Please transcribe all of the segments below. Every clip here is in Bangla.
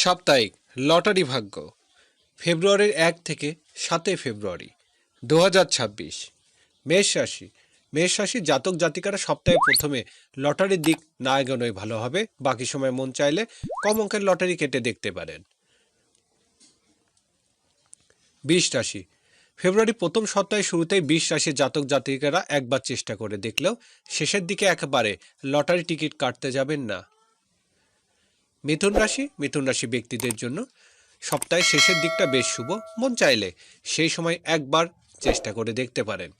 সাপ্তাহিক লটারি ভাগ্য ফেব্রুয়ারির 1 থেকে 7 ফেব্রুয়ারি 2026। মেষ রাশি। মেষ রাশির জাতক জাতিকারা সপ্তাহে প্রথমে লটারির দিক না এগোনোই ভালো হবে। বাকি সময় মন চাইলে কম অঙ্কের লটারি কেটে দেখতে পারেন। বৃষ রাশি। ফেব্রুয়ারি প্রথম সপ্তাহে শুরুতেই বৃষ রাশির জাতক জাতিকারা একবার চেষ্টা করে দেখলেও শেষের দিকে একেবারে লটারি টিকিট কাটতে যাবেন না। মিথুন রাশি। মিথুন রাশি ব্যক্তিদের জন্য সপ্তাহের শেষের দিকটা বেশ শুভ। মন চাইলে সেই সময় একবার চেষ্টা করে দেখতে পারেন।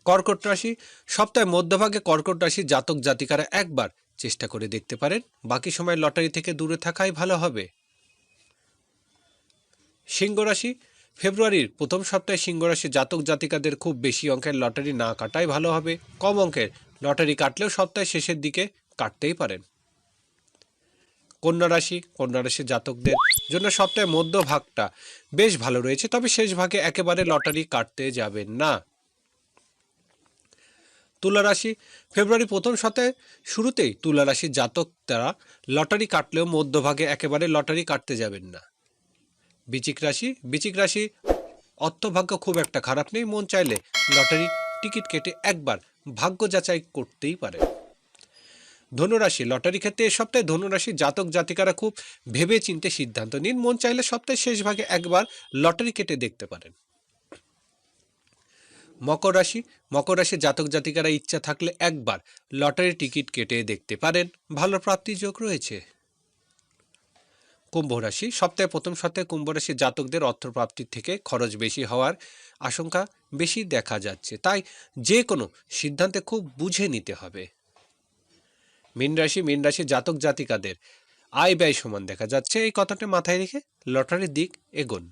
কর্কট রাশি। সপ্তাহের মধ্যভাগে কর্কট রাশির জাতক জাতিকারা একবার চেষ্টা করে দেখতে পারেন। বাকি সময় লটারি থেকে দূরে থাকাই ভালো হবে। সিংহ রাশি। ফেব্রুয়ারির প্রথম সপ্তাহে সিংহ রাশির জাতক জাতিকাদের খুব বেশি অঙ্কের লটারি না কাটাই ভালো হবে। কম অঙ্কের লটারি কাটলেও সপ্তাহের শেষের দিকে কাটতেই পারেন। কন্যা রাশি। কন্যা রাশির জাতকদের জন্য সপ্তাহের মধ্যভাগটা বেশ ভালো রয়েছে, তবে শেষ ভাগে একেবারে লটারি কাটতে যাবেন না। তুলা রাশি। ফেব্রুয়ারি প্রথম সপ্তাহে শুরুতেই তুলা রাশির জাতক তারা লটারি কাটলেও মধ্যভাগে একেবারে লটারি কাটতে যাবেন না। বৃশ্চিক রাশি। বৃশ্চিক রাশি অর্থভাগ্য খুব একটা খারাপ নেই। মন চাইলে লটারি টিকিট কেটে একবার ভাগ্য যাচাই করতেই পারে। ধনুরাশি। লটারি ক্ষেত্রে এ সপ্তাহে ধনুরাশির জাতক জাতিকারা খুব ভেবে চিন্তে সিদ্ধান্ত নিন। মন চাইলে সপ্তাহের শেষ ভাগে একবার লটারি কেটে দেখতে পারেন। মকর রাশি। মকর রাশির জাতক জাতিকারা ইচ্ছা থাকলে একবার লটারি টিকিট কেটে দেখতে পারেন, ভালো প্রাপ্তির যোগ রয়েছে। কুম্ভ রাশি। সপ্তাহে প্রথম সপ্তাহে কুম্ভ রাশির জাতকদের অর্থপ্রাপ্তির থেকে খরচ বেশি হওয়ার আশঙ্কা বেশি দেখা যাচ্ছে, তাই যে কোনো সিদ্ধান্তে খুব বুঝে নিতে হবে। মীন রাশি। মীন রাশির জাতক জাতিকাদের আয় ব্যয় সমান দেখা যাচ্ছে, এই কথাটা মাথায় রেখে লটারির দিক এগোন।